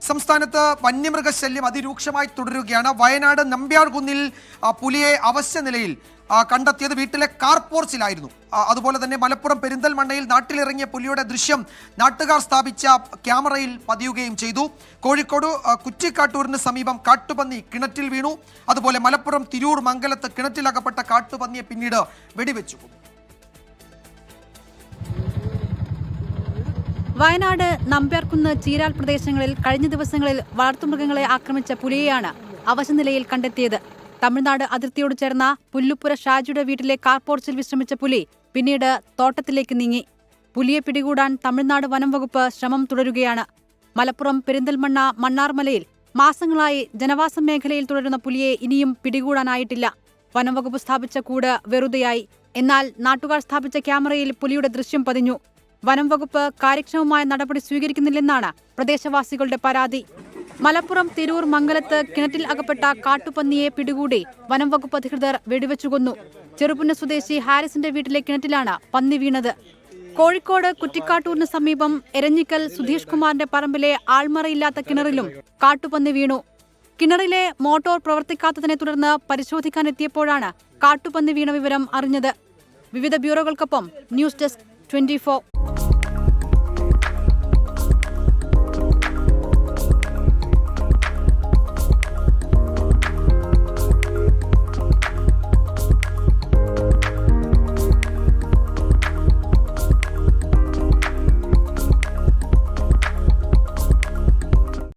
സംസ്ഥാനത്ത് വന്യമൃഗശല്യം അതിരൂക്ഷമായി തുടരുകയാണ്. വയനാട് നമ്പ്യാർകുന്നിൽ പുലിയെ അവശ്യ നിലയിൽ കണ്ടെത്തിയത് വീട്ടിലെ കാർ പോർച്ചിലായിരുന്നു. അതുപോലെ തന്നെ മലപ്പുറം പെരിന്തൽമണ്ണയിൽ നാട്ടിലിറങ്ങിയ പുലിയുടെ ദൃശ്യം നാട്ടുകാർ സ്ഥാപിച്ച ക്യാമറയിൽ പതിയുകയും ചെയ്തു. കോഴിക്കോട് കുറ്റിക്കാട്ടൂരിന് സമീപം കാട്ടുപന്നി കിണറ്റിൽ വീണു. അതുപോലെ മലപ്പുറം തിരൂർ മംഗലത്ത് കിണറ്റിലകപ്പെട്ട കാട്ടുപന്നിയെ പിന്നീട് വെടിവെച്ചു. വയനാട് നമ്പ്യാർകുന്ന് ചീരാൽ പ്രദേശങ്ങളിൽ കഴിഞ്ഞ ദിവസങ്ങളിൽ വളർത്തുമൃഗങ്ങളെ ആക്രമിച്ച പുലിയെയാണ് അവശനിലയിൽ കണ്ടെത്തിയത്. തമിഴ്നാട് അതിർത്തിയോട് ചേർന്ന പുല്ലുപ്പുര ഷാജിയുടെ വീട്ടിലെ കാർ പോർച്ചിൽ വിശ്രമിച്ച പുലി പിന്നീട് തോട്ടത്തിലേക്ക് നീങ്ങി. പുലിയെ പിടികൂടാൻ തമിഴ്നാട് വനം വകുപ്പ് ശ്രമം തുടരുകയാണ്. മലപ്പുറം പെരിന്തൽമണ്ണ മണ്ണാർമലയിൽ മാസങ്ങളായി ജനവാസ മേഖലയിൽ തുടരുന്ന പുലിയെ ഇനിയും പിടികൂടാനായിട്ടില്ല. വനം വകുപ്പ് സ്ഥാപിച്ച കൂട് വെറുതെയായി. എന്നാൽ നാട്ടുകാർ സ്ഥാപിച്ച ക്യാമറയിൽ പുലിയുടെ ദൃശ്യം പതിഞ്ഞു. വനം വകുപ്പ് കാര്യക്ഷമമായ നടപടി സ്വീകരിക്കുന്നില്ലെന്നാണ് പ്രദേശവാസികളുടെ പരാതി. മലപ്പുറം തിരൂർ മംഗലത്ത് കിണറ്റിൽ അകപ്പെട്ട കാട്ടുപന്നിയെ പിടികൂടി വനം വകുപ്പ് അധികൃതർ വെടിവെച്ചു കൊന്നു. ചെറുപുന്ന സ്വദേശി ഹാരിസിന്റെ വീട്ടിലെ കിണറ്റിലാണ് പന്നി വീണത്. കോഴിക്കോട് കുറ്റിക്കാട്ടൂരിന് സമീപം എരഞ്ഞിക്കൽ സുധീഷ് കുമാറിന്റെ പറമ്പിലെ ആൾമറയില്ലാത്ത കിണറിലും കാട്ടുപന്നി വീണു. കിണറിലെ മോട്ടോർ പ്രവർത്തിക്കാത്തതിനെ തുടർന്ന് പരിശോധിക്കാനെത്തിയപ്പോഴാണ് കാട്ടുപന്നി വീണ വിവരം അറിഞ്ഞത്. വിവിധ ബ്യൂറോകൾക്കൊപ്പം ന്യൂസ് ഡെസ്ക് 24.